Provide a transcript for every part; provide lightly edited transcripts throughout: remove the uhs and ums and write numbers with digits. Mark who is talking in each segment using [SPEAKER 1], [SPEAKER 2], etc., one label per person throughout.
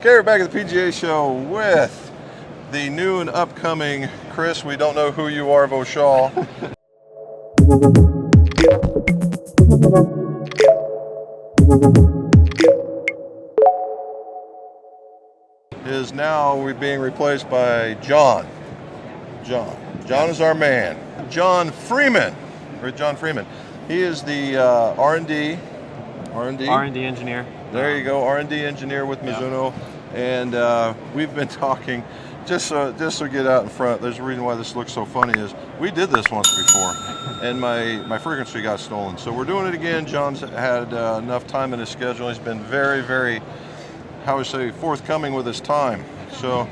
[SPEAKER 1] Okay, we're back at the PGA Show with the new and upcoming Chris. We don't know who you are, Vauchal. Is now being replaced by John. John is our man. John Freeman. He is the R&D
[SPEAKER 2] engineer.
[SPEAKER 1] There you go, R&D engineer with Mizuno. And we've been talking, just to get out in front, there's a reason why this looks so funny is we did this once before and my frequency got stolen. So we're doing it again. John's had enough time in his schedule. He's been very, very, forthcoming with his time. So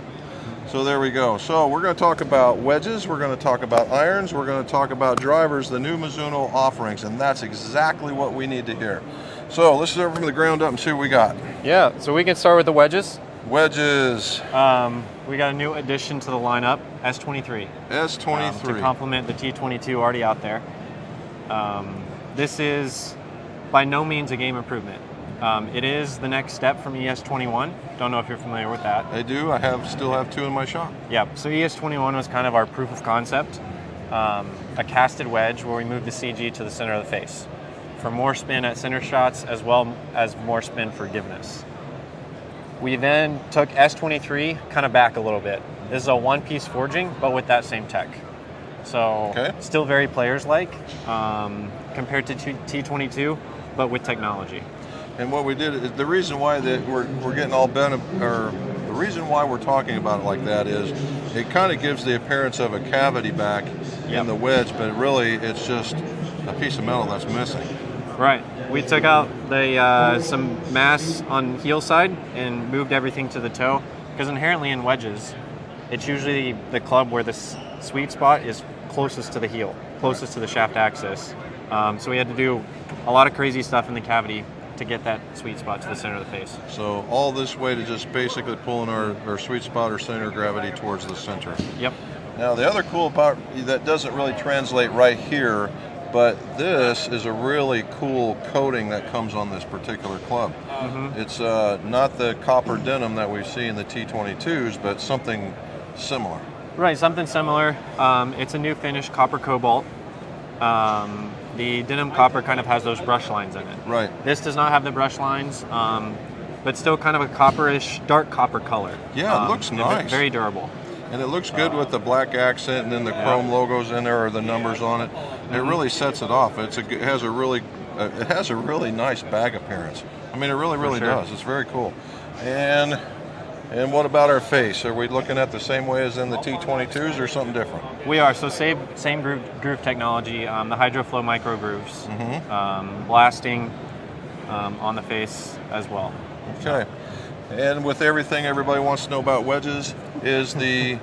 [SPEAKER 1] there we go. So we're going to talk about wedges, we're going to talk about irons, we're going to talk about drivers, the new Mizuno offerings, and that's exactly what we need to hear. So let's start from the ground up and see what we got.
[SPEAKER 2] Yeah, so we can start with the wedges.
[SPEAKER 1] Wedges.
[SPEAKER 2] We got a new addition to the lineup, S23.
[SPEAKER 1] S23.
[SPEAKER 2] To complement the T22 already out there. This is by no means a game improvement. It is the next step from ES21. Don't know if you're familiar with that.
[SPEAKER 1] I do. I still have two in my shop.
[SPEAKER 2] Yeah, so ES21 was kind of our proof of concept. A casted wedge where we moved the CG to the center of the face for more spin at center shots as well as more spin forgiveness. We then took S23 kind of back a little bit. This is a one-piece forging, but with that same tech. So Still very players-like compared to T22, but with technology.
[SPEAKER 1] And what we did is the reason why that we're getting all bent, or the reason why we're talking about it like that is it kind of gives the appearance of a cavity back in the wedge, but really it's just a piece of metal that's missing.
[SPEAKER 2] Right. We took out the some mass on heel side and moved everything to the toe, because inherently in wedges, it's usually the club where the sweet spot is closest to the heel, closest to the shaft axis. So we had to do a lot of crazy stuff in the cavity to get that sweet spot to the center of the face.
[SPEAKER 1] So all this way to just basically pulling our sweet spot or center of gravity towards the center.
[SPEAKER 2] Yep. Now
[SPEAKER 1] the other cool part that doesn't really translate right here, but this is a really cool coating that comes on this particular club. Mm-hmm. It's not the copper denim that we see in the T22s, but something similar.
[SPEAKER 2] Right, something similar. It's a new finish, copper cobalt. The denim copper kind of has those brush lines in it.
[SPEAKER 1] Right.
[SPEAKER 2] This does not have the brush lines, but still kind of a copperish, dark copper color.
[SPEAKER 1] Yeah, it looks nice.
[SPEAKER 2] Very durable.
[SPEAKER 1] And it looks good with the black accent and then the chrome logos in there or the numbers on it. It really sets it off. It has a really nice bag appearance. I mean, it really does. It's very cool. And what about our face? Are we looking at the same way as in the T22s or something different?
[SPEAKER 2] We are. So same groove technology, the HydroFlow micro grooves, blasting on the face as well. Okay.
[SPEAKER 1] And with everything everybody wants to know about wedges is the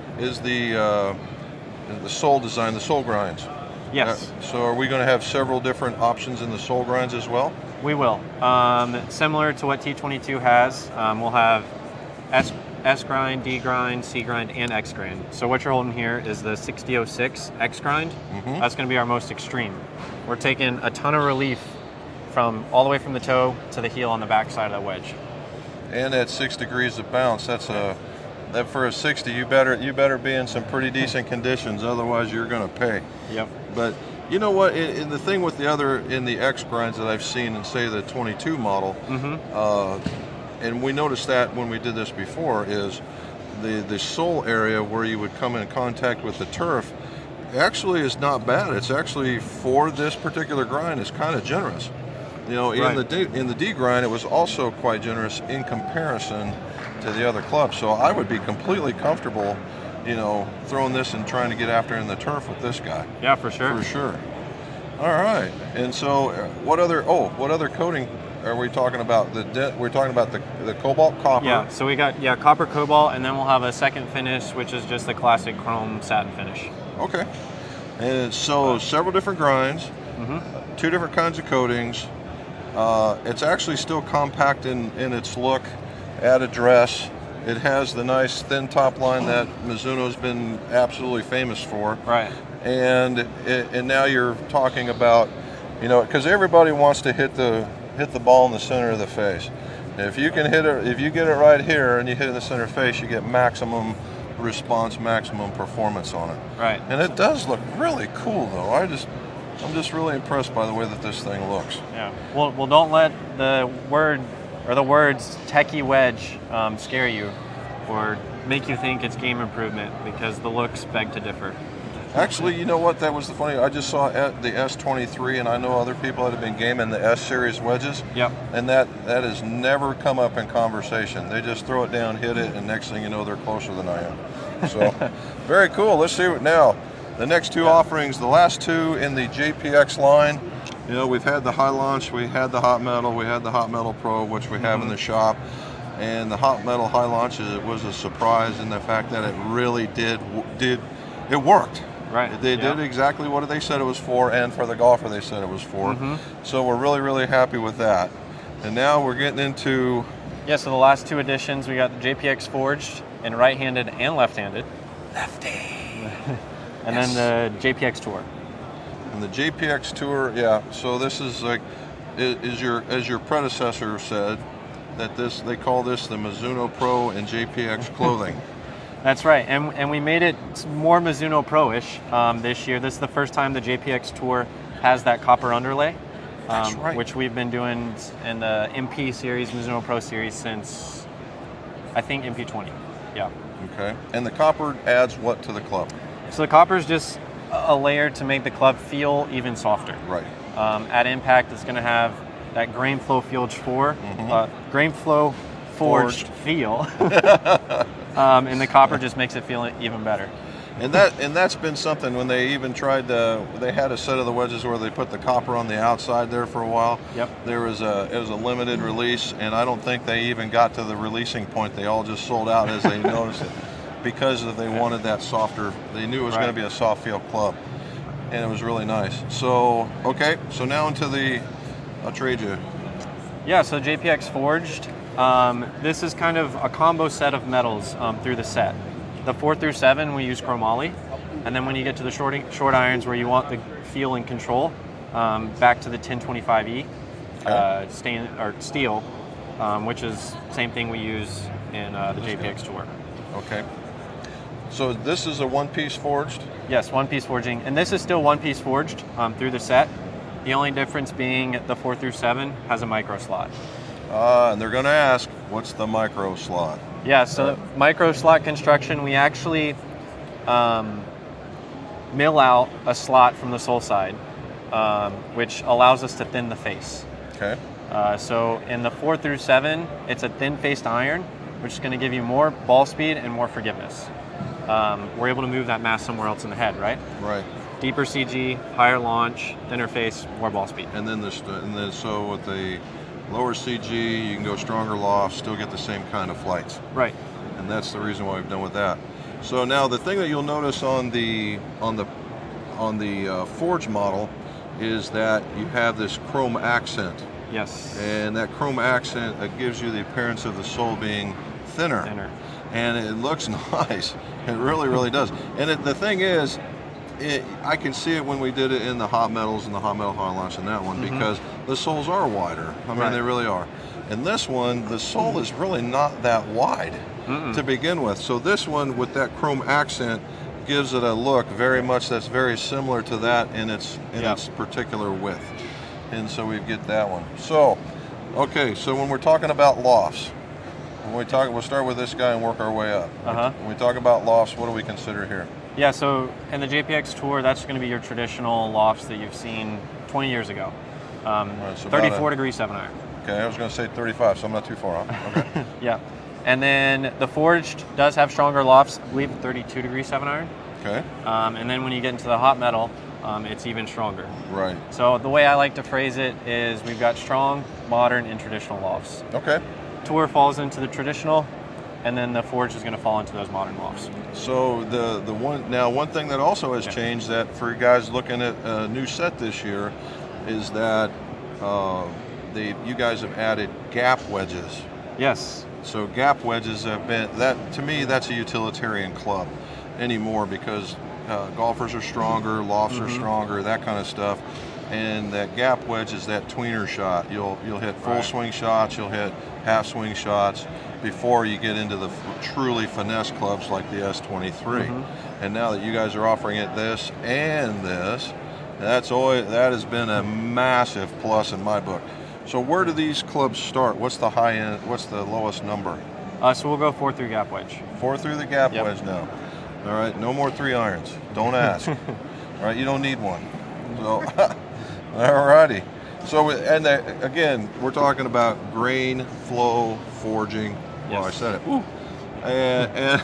[SPEAKER 1] sole design, the sole grinds.
[SPEAKER 2] Yes.
[SPEAKER 1] So are we going to have several different options in the sole grinds as well?
[SPEAKER 2] We will. Similar to what T22 has, we'll have S grind, D grind, C grind, and X grind. So what you're holding here is the 6006 X grind. Mm-hmm. That's going to be our most extreme. We're taking a ton of relief from all the way from the toe to the heel on the back side of the wedge.
[SPEAKER 1] And at 6 degrees of bounce, that for a 60, you better be in some pretty decent conditions, otherwise you're going to pay.
[SPEAKER 2] Yep.
[SPEAKER 1] But you know what? In the thing with the X grinds that I've seen in, say, the 22 model, and we noticed that when we did this before, is the sole area where you would come in contact with the turf actually is not bad. It's actually, for this particular grind, is kind of generous. You know, in the D grind, it was also quite generous in comparison to the other clubs. So I would be completely comfortable, throwing this and trying to get after in the turf with this guy.
[SPEAKER 2] Yeah, for sure.
[SPEAKER 1] For sure. All right. And so, what other coating are we talking about? We're talking about the cobalt copper.
[SPEAKER 2] Yeah. So we got copper cobalt, and then we'll have a second finish, which is just the classic chrome satin finish.
[SPEAKER 1] Okay. And so several different grinds, two different kinds of coatings. It's actually still compact in its look at address. It has the nice thin top line that Mizuno's been absolutely famous for.
[SPEAKER 2] Right.
[SPEAKER 1] And now you're talking about, because everybody wants to hit the ball in the center of the face. If you can hit it, if you get it right here and you hit it in the center face, you get maximum response, maximum performance on it.
[SPEAKER 2] Right.
[SPEAKER 1] And it does look really cool, though. I'm just really impressed by the way that this thing looks.
[SPEAKER 2] Yeah. Well, don't let the word or the words "techie wedge" scare you, or make you think it's game improvement, because the looks beg to differ.
[SPEAKER 1] Actually, you know what? That was the funny. I just saw the S23, and I know other people that have been gaming the S series wedges.
[SPEAKER 2] Yep.
[SPEAKER 1] And that has never come up in conversation. They just throw it down, hit it, and next thing you know, they're closer than I am. So, very cool. Let's see what now. The next two offerings, the last two in the JPX line. You know, we've had the High Launch, we had the Hot Metal, we had the Hot Metal Pro, which we have in the shop. And the Hot Metal High Launch was a surprise in the fact that it really did it worked.
[SPEAKER 2] Right.
[SPEAKER 1] They did exactly what they said it was for, and for the golfer they said it was for. So we're really, really happy with that. And now we're getting into...
[SPEAKER 2] Yeah, so the last two editions, we got the JPX Forged in right-handed and left-handed.
[SPEAKER 1] Lefty.
[SPEAKER 2] And then the JPX Tour.
[SPEAKER 1] And the JPX Tour, yeah. So this is like, as your predecessor said, that they call this the Mizuno Pro and JPX clothing.
[SPEAKER 2] That's right, and we made it more Mizuno Pro-ish this year. This is the first time the JPX Tour has that copper underlay,
[SPEAKER 1] That's right.
[SPEAKER 2] which we've been doing in the MP series, Mizuno Pro series, since I think MP20. Yeah.
[SPEAKER 1] Okay. And the copper adds what to the club?
[SPEAKER 2] So the copper is just a layer to make the club feel even softer.
[SPEAKER 1] Right.
[SPEAKER 2] At impact, it's going to have that grain flow forged feel. And the copper just makes it feel even better.
[SPEAKER 1] And that's been something when they even tried they had a set of the wedges where they put the copper on the outside there for a while.
[SPEAKER 2] Yep.
[SPEAKER 1] It was a limited release, and I don't think they even got to the releasing point. They all just sold out as they noticed it, because they wanted that softer. They knew it was going to be a soft feel club, and it was really nice. So okay, so now into the, I'll trade you.
[SPEAKER 2] Yeah, so JPX Forged. This is kind of a combo set of metals through the set. The 4 through 7 we use chromoly, and then when you get to the short irons where you want the feel and control, back to the 1025E steel, which is same thing we use in the JPX Tour.
[SPEAKER 1] Okay. So this is a one-piece forged?
[SPEAKER 2] Yes, one-piece forging, and this is still one-piece forged through the set. The only difference being the 4 through 7 has a micro slot.
[SPEAKER 1] And they're going to ask, what's the micro slot?
[SPEAKER 2] Yeah, so micro slot construction, we actually mill out a slot from the sole side, which allows us to thin the face.
[SPEAKER 1] Okay.
[SPEAKER 2] So in the 4 through 7, it's a thin-faced iron, which is going to give you more ball speed and more forgiveness. We're able to move that mass somewhere else in the head, right?
[SPEAKER 1] Right.
[SPEAKER 2] Deeper CG, higher launch, thinner face, more ball speed.
[SPEAKER 1] And then so with the lower CG, you can go stronger loft, still get the same kind of flights.
[SPEAKER 2] Right.
[SPEAKER 1] And that's the reason why we've done with that. So now the thing that you'll notice on the Forge model is that you have this chrome accent.
[SPEAKER 2] Yes.
[SPEAKER 1] And that chrome accent gives you the appearance of the sole being thinner. And it looks nice. It really, really does. And the thing is, I can see it when we did it in the Hot Metals and the Hot Metal High Launch and that one, because the soles are wider. I mean, they really are. And this one, the sole is really not that wide to begin with. So this one with that chrome accent gives it a look very much that's very similar to that in its particular width. And so we get that one. So, okay, so when we're talking about lofts, we'll start with this guy and work our way up. When we talk about lofts, what do we consider here?
[SPEAKER 2] Yeah, so in the JPX Tour, that's going to be your traditional lofts that you've seen 20 years ago.
[SPEAKER 1] Right, so
[SPEAKER 2] 34 degree 7 iron.
[SPEAKER 1] Okay, I was going to say 35, so I'm not too far off. Okay.
[SPEAKER 2] Yeah. And then the Forged does have stronger lofts, I believe 32 degree 7 iron.
[SPEAKER 1] Okay.
[SPEAKER 2] And then when you get into the Hot Metal, it's even stronger.
[SPEAKER 1] Right.
[SPEAKER 2] So the way I like to phrase it is we've got strong, modern, and traditional lofts.
[SPEAKER 1] Okay.
[SPEAKER 2] Tour falls into the traditional, and then the Forge is going to fall into those modern lofts.
[SPEAKER 1] So one thing that also has changed, that for you guys looking at a new set this year, is that you guys have added gap wedges.
[SPEAKER 2] Yes.
[SPEAKER 1] So gap wedges have been, to me, that's a utilitarian club anymore, because golfers are stronger, lofts are stronger, that kind of stuff. and that gap wedge is that tweener shot. You'll hit full swing shots, you'll hit half swing shots before you get into the truly finesse clubs like the S23. And now that you guys are offering it this and this, that has been a massive plus in my book. So where do these clubs start? What's the high end? What's the lowest number?
[SPEAKER 2] So we'll go 4 through gap wedge.
[SPEAKER 1] 4 through the gap wedge now. All right, no more 3 irons. Don't ask. All right, you don't need one. So, all righty. So, and again, we're talking about grain, flow, forging. Well, I said it. Woo. And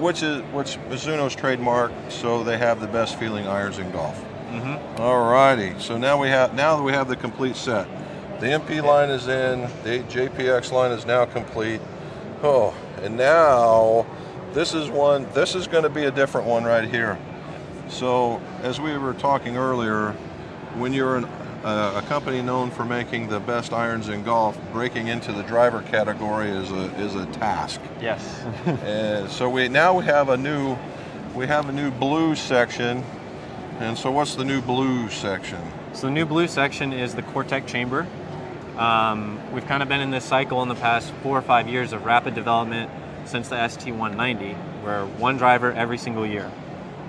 [SPEAKER 1] which Mizuno's trademark, so they have the best feeling irons in golf. All righty. So now that we have the complete set. The MP line is in. The JPX line is now complete. Oh, and now this is going to be a different one right here. So as we were talking earlier, when you're a company known for making the best irons in golf, breaking into the driver category is a task.
[SPEAKER 2] Yes.
[SPEAKER 1] And so we have a new blue section. And so what's the new blue section?
[SPEAKER 2] So the new blue section is the Cortec chamber. We've kind of been in this cycle in the past 4 or 5 years of rapid development since the ST190, where one driver every single year.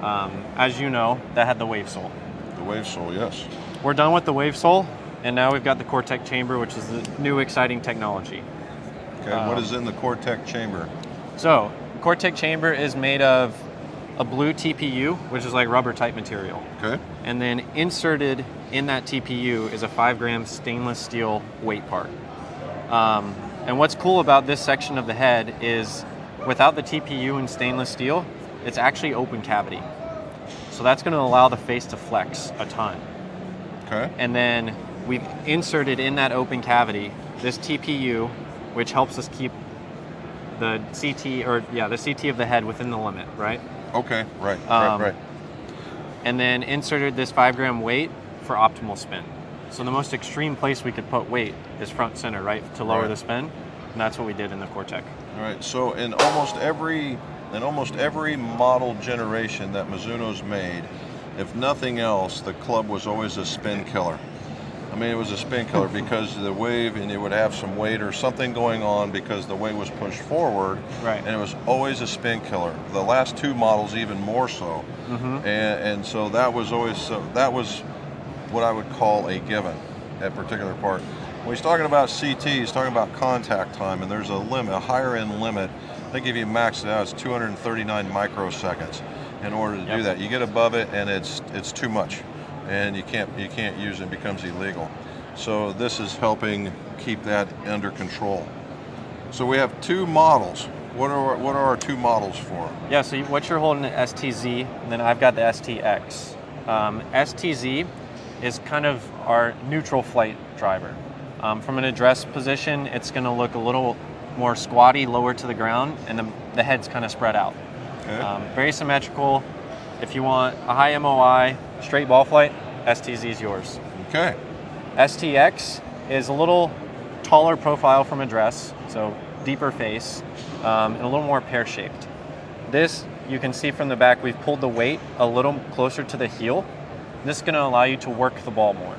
[SPEAKER 2] As you know, that had the wave sole.
[SPEAKER 1] The wave sole, yes.
[SPEAKER 2] We're done with the wave sole, and now we've got the Cortec chamber, which is the new exciting technology.
[SPEAKER 1] Okay, what is in the Cortec chamber?
[SPEAKER 2] So, Cortec chamber is made of a blue TPU, which is like rubber type material.
[SPEAKER 1] Okay.
[SPEAKER 2] And then inserted in that TPU is a 5-gram stainless steel weight part. And what's cool about this section of the head is without the TPU and stainless steel, it's actually open cavity. So that's going to allow the face to flex a ton.
[SPEAKER 1] Okay.
[SPEAKER 2] And then we've inserted in that open cavity this TPU, which helps us keep the CT of the head within the limit, right?
[SPEAKER 1] Okay, right.
[SPEAKER 2] And then inserted this 5-gram weight for optimal spin. So the most extreme place we could put weight is front center, right, to lower the spin, and that's what we did in the Cortec.
[SPEAKER 1] All right. So in almost every model generation that Mizuno's made, if nothing else, the club was always a spin killer. I mean, it was a spin killer because of the wave, and it would have some weight or something going on because the weight was pushed forward,
[SPEAKER 2] right? And
[SPEAKER 1] it was always a spin killer. The last 2 models even more so, and so that was what I would call a given, that particular part. When he's talking about CT, he's talking about contact time, and there's a limit, a higher end limit. I think if you max it out, it's 239 microseconds. In order to do that, you get above it, and it's too much. And you can't use it, it becomes illegal. So this is helping keep that under control. So we have 2 models. What are our 2 models for?
[SPEAKER 2] Yeah, so what you're holding is STZ, and then I've got the STX. STZ is kind of our neutral flight driver. From an address position, it's going to look a little more squatty, lower to the ground, and the head's kind of spread out. Okay. Very symmetrical. If you want a high MOI, straight ball flight, STZ is yours.
[SPEAKER 1] Okay.
[SPEAKER 2] STX is a little taller profile from address, so deeper face, and a little more pear-shaped. This, you can see from the back, we've pulled the weight a little closer to the heel. This is going to allow you to work the ball more.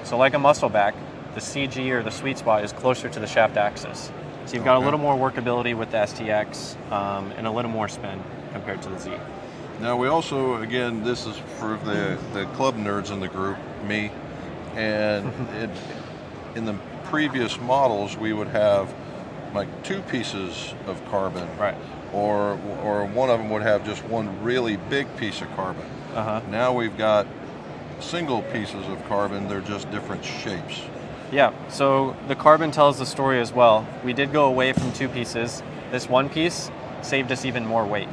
[SPEAKER 2] So like a muscle back, the CG or the sweet spot is closer to the shaft axis. So you've got a little more workability with the STX and a little more spin compared to the Z.
[SPEAKER 1] Now we also, again, this is for the club nerds in the group, me, and in the previous models we would have like 2 pieces of carbon,
[SPEAKER 2] right?
[SPEAKER 1] Or one of them would have just one really big piece of carbon. Now we've got single pieces of carbon, they're just different shapes.
[SPEAKER 2] Yeah, so the carbon tells the story as well. We did go away from 2 pieces. This one piece saved us even more weight.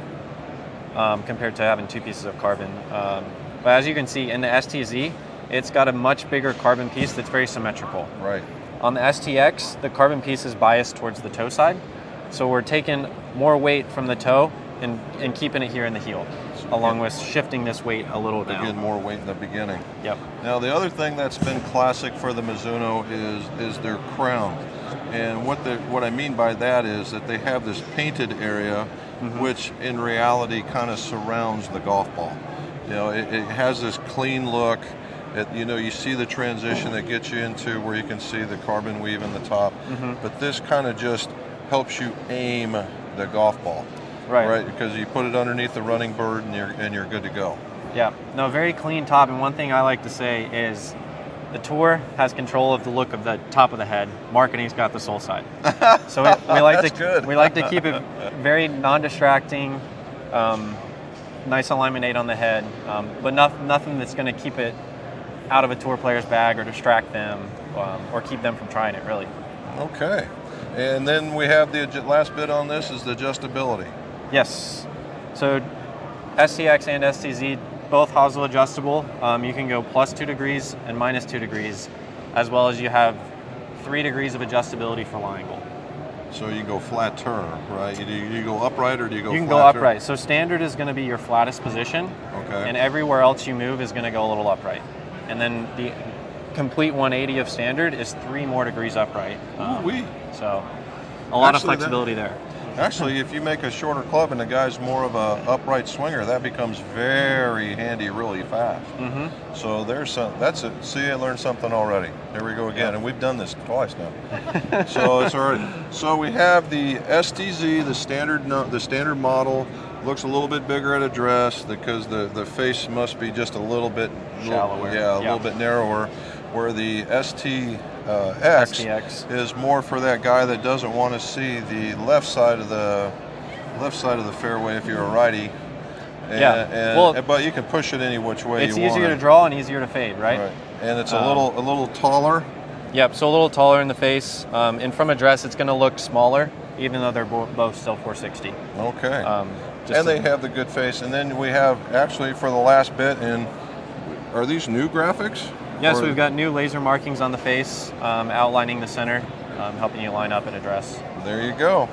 [SPEAKER 2] Compared to having 2 pieces of carbon. But as you can see, in the STZ, it's got a much bigger carbon piece that's very symmetrical.
[SPEAKER 1] Right.
[SPEAKER 2] On the STX, the carbon piece is biased towards the toe side. So we're taking more weight from the toe and keeping it here in the heel, along with shifting this weight a little down.
[SPEAKER 1] Again, more weight in the beginning.
[SPEAKER 2] Yep.
[SPEAKER 1] Now, the other thing that's been classic for the Mizuno is their crown. And what I mean by that is that they have this painted area which in reality kind of surrounds the golf ball. You know, it has this clean look, You see the transition that gets you into where you can see the carbon weave in the top, but this kind of just helps you aim the golf ball, right? Because you put it underneath the running bird and you're good to go.
[SPEAKER 2] Yeah, no, very clean top. And one thing I like to say is the tour has control of the look of the top of the head. Marketing's got the soul side. So we like to keep it very non-distracting, nice alignment 8 on the head, but nothing that's going to keep it out of a tour player's bag or distract them or keep them from trying it, really.
[SPEAKER 1] Okay. And then we have the last bit on this is the adjustability.
[SPEAKER 2] Yes. So STX and STZ, both hosel adjustable. You can go +2 degrees and -2 degrees, as well as you have 3 degrees of adjustability for lie angle.
[SPEAKER 1] So you go flat turn, right? You go upright or do you go flat?
[SPEAKER 2] You can go upright. So standard is going to be your flattest position,
[SPEAKER 1] okay,
[SPEAKER 2] and everywhere else you move is going to go a little upright. And then the complete 180 of standard is 3 more degrees upright. So a lot of flexibility there.
[SPEAKER 1] Actually, if you make a shorter club and the guy's more of a upright swinger, that becomes very handy really fast. So there's some. That's it. See, I learned something already. There we go again, and we've done this twice now. So it's all right. So we have the STZ, the standard model. Looks a little bit bigger at address because the face must be just a little bit
[SPEAKER 2] shallower.
[SPEAKER 1] A little bit narrower. Where the STX is more for that guy that doesn't want to see the left side of the fairway if you're a righty. But you can push it any which way you want.
[SPEAKER 2] It's easier to draw and easier to fade, right?
[SPEAKER 1] And it's a little taller.
[SPEAKER 2] Yep, so a little taller in the face. And from address, it's going to look smaller, even though they're both still 460.
[SPEAKER 1] Okay. And they have the good face. And then we have, actually, for the last bit, are these new graphics?
[SPEAKER 2] Yes, we've got new laser markings on the face, outlining the center, helping you line up at address.
[SPEAKER 1] There you go.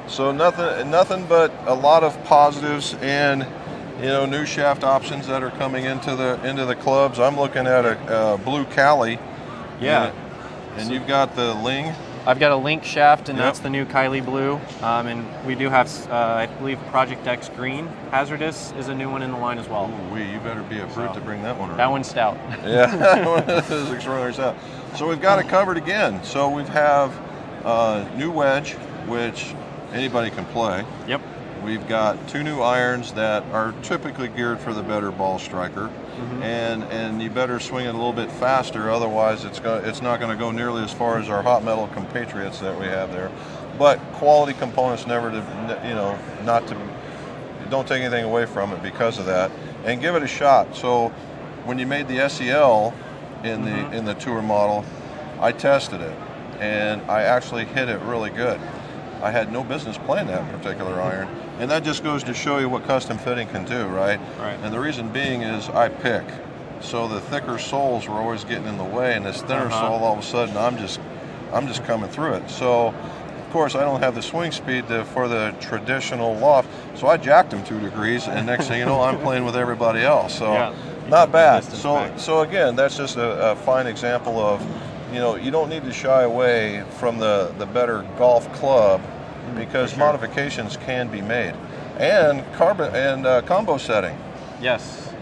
[SPEAKER 1] So nothing but a lot of positives and new shaft options that are coming into the clubs. I'm looking at a blue Cali.
[SPEAKER 2] Yeah.
[SPEAKER 1] And you've got the Ling.
[SPEAKER 2] I've got a Link shaft, and that's the new Kylie Blue. And we do have, I believe, Project X Green Hazardous is a new one in the line as well.
[SPEAKER 1] Ooh, you better be a brute to bring that one around.
[SPEAKER 2] That one's stout.
[SPEAKER 1] Yeah, that one is extraordinarily stout. So we've got it covered again. So we have new wedge, which anybody can play.
[SPEAKER 2] Yep.
[SPEAKER 1] We've got 2 new irons that are typically geared for the better ball striker. And you better swing it a little bit faster, otherwise it's not going to go nearly as far as our hot metal compatriots that we have there. But quality components don't take anything away from it because of that, and give it a shot. So when you made the SEL in the tour model, I tested it and I actually hit it really good. I had no business playing that particular iron. And that just goes to show you what custom fitting can do, right? And the reason being is I pick. So the thicker soles were always getting in the way, and this thinner sole, all of a sudden, I'm just coming through it. So, of course, I don't have the swing speed for the traditional loft, so I jacked them 2 degrees, and next thing you know, I'm playing with everybody else. So, not bad. So again, that's just a fine example of, you don't need to shy away from the better golf club, because modifications can be made, and combo setting.
[SPEAKER 2] Yes.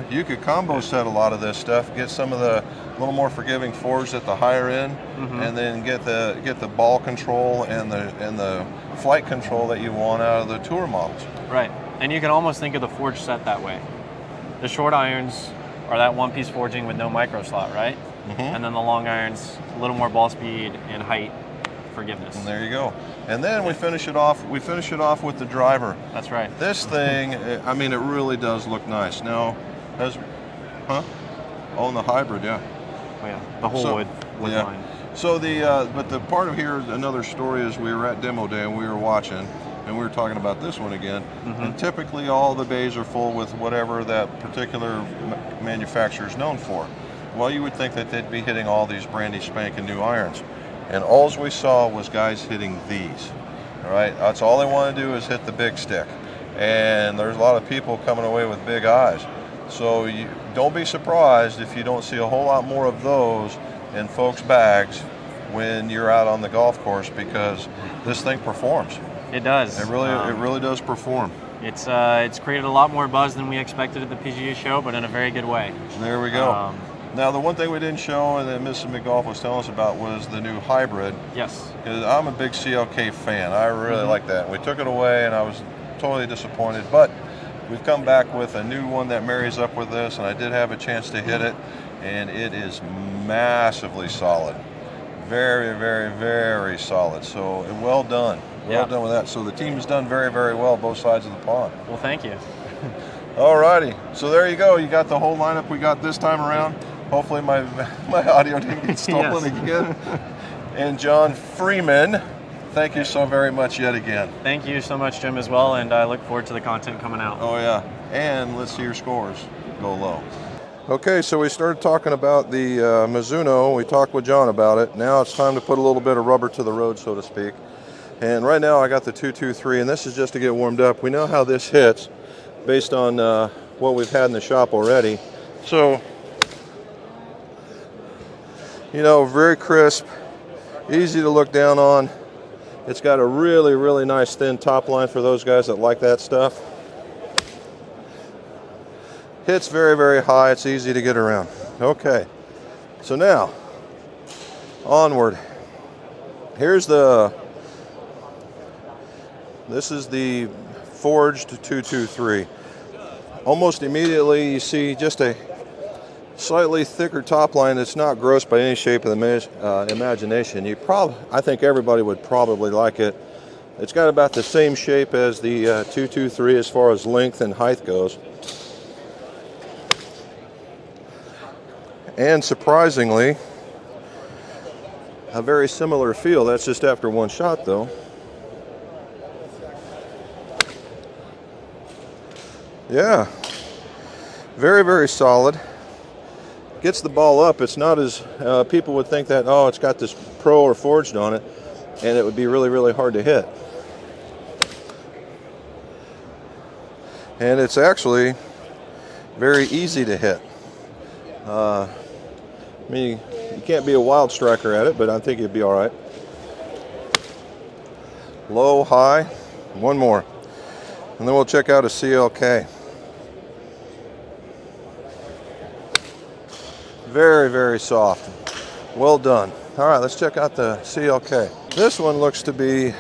[SPEAKER 1] You could combo set a lot of this stuff, get some of the little more forgiving forwards at the higher end, and then get the ball control and the flight control that you want out of the tour models.
[SPEAKER 2] Right, and you can almost think of the forge set that way. The short irons are that one-piece forging with no micro slot, right? And then the long irons, a little more ball speed and height. Forgiveness.
[SPEAKER 1] And there you go. And then we finish it off with the driver.
[SPEAKER 2] That's right.
[SPEAKER 1] This thing, I mean, it really does look nice. Now, on the hybrid, yeah.
[SPEAKER 2] Oh yeah, the whole wood line.
[SPEAKER 1] So but the part of here, another story is we were at demo day and we were watching, and we were talking about this one again. And typically all the bays are full with whatever that particular manufacturer is known for. Well, you would think that they'd be hitting all these brandy spanking new irons. And all we saw was guys hitting these. All right, that's all they want to do is hit the big stick. And there's a lot of people coming away with big eyes. So you don't be surprised if you don't see a whole lot more of those in folks' bags when you're out on the golf course, because this thing performs.
[SPEAKER 2] It does.
[SPEAKER 1] It really does perform.
[SPEAKER 2] It's created a lot more buzz than we expected at the PGA Show, but in a very good way.
[SPEAKER 1] There we go. Now, the one thing we didn't show and that Mrs. McGolf was telling us about was the new hybrid.
[SPEAKER 2] Yes.
[SPEAKER 1] Because I'm a big CLK fan. I really like that. We took it away and I was totally disappointed, but we've come back with a new one that marries up with this, and I did have a chance to hit it, and it is massively solid. Very, very, very solid. So well done. Well done with that. So the team has done very, very well both sides of the pond.
[SPEAKER 2] Well, thank you.
[SPEAKER 1] All righty. So there you go. You got the whole lineup we got this time around. Hopefully my audio didn't get stolen again. And John Freeman, thank you so very much yet again.
[SPEAKER 2] Thank you so much, Jim, as well, and I look forward to the content coming out.
[SPEAKER 1] Oh, yeah. And let's see your scores go low. Okay, so we started talking about the Mizuno. We talked with John about it. Now it's time to put a little bit of rubber to the road, so to speak. And right now I got the 223, and this is just to get warmed up. We know how this hits based on what we've had in the shop already. So, you know, very crisp, easy to look down on. It's got a really, really nice thin top line for those guys that like that stuff. Hits very, very high. It's easy to get around. Okay, so now onward. This is the forged 223. Almost immediately you see just a slightly thicker top line that's not gross by any shape of the imagination. I think everybody would probably like it. It's got about the same shape as the 223 as far as length and height goes. And surprisingly, a very similar feel. That's just after one shot though. Yeah, very, very solid. Gets the ball up. It's not as people would think that, oh, it's got this pro or forged on it, and it would be really, really hard to hit. And it's actually very easy to hit. I mean, you can't be a wild striker at it, but I think you'd be all right. Low, high, one more. And then we'll check out a CLK. Very, very soft. Well done. All right, let's check out the CLK. This one looks to be,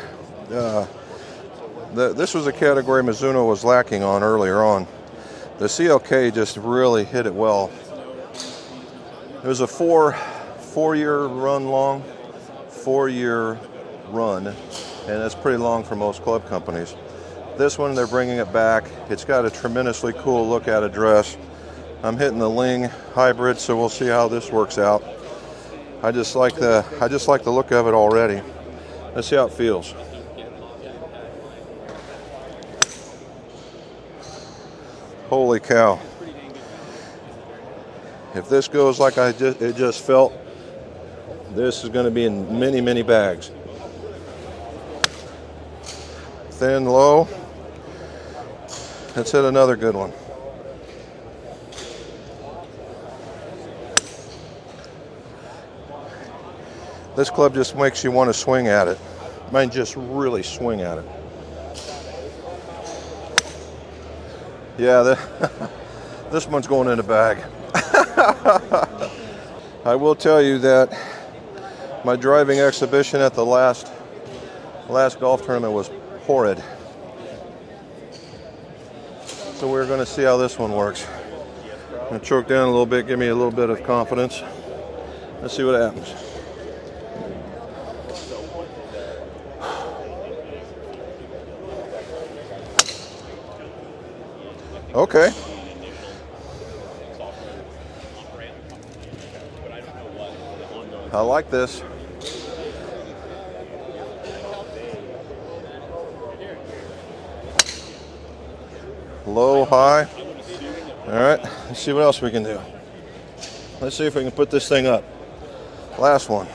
[SPEAKER 1] this was a category Mizuno was lacking on earlier on. The CLK just really hit it well. It was a four-year run long, 4-year run, and that's pretty long for most club companies. This one, they're bringing it back. It's got a tremendously cool look at address. I'm hitting the Ling hybrid, so we'll see how this works out. I just like the look of it already. Let's see how it feels. Holy cow. If this goes like it just felt, this is going to be in many, many bags. Thin, low. Let's hit another good one. This club just makes you want to swing at it. Mine just really swing at it. Yeah, this one's going in a bag. I will tell you that my driving exhibition at the last golf tournament was horrid. So we're going to see how this one works. I'm going to choke down a little bit, give me a little bit of confidence. Let's see what happens. Okay. I like this. Low, high. All right, let's see what else we can do. Let's see if we can put this thing up. Last one.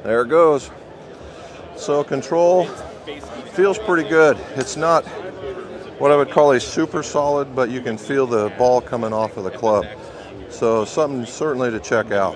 [SPEAKER 1] There it goes. So control feels pretty good. It's not what I would call a super solid, but you can feel the ball coming off of the club. So something certainly to check out.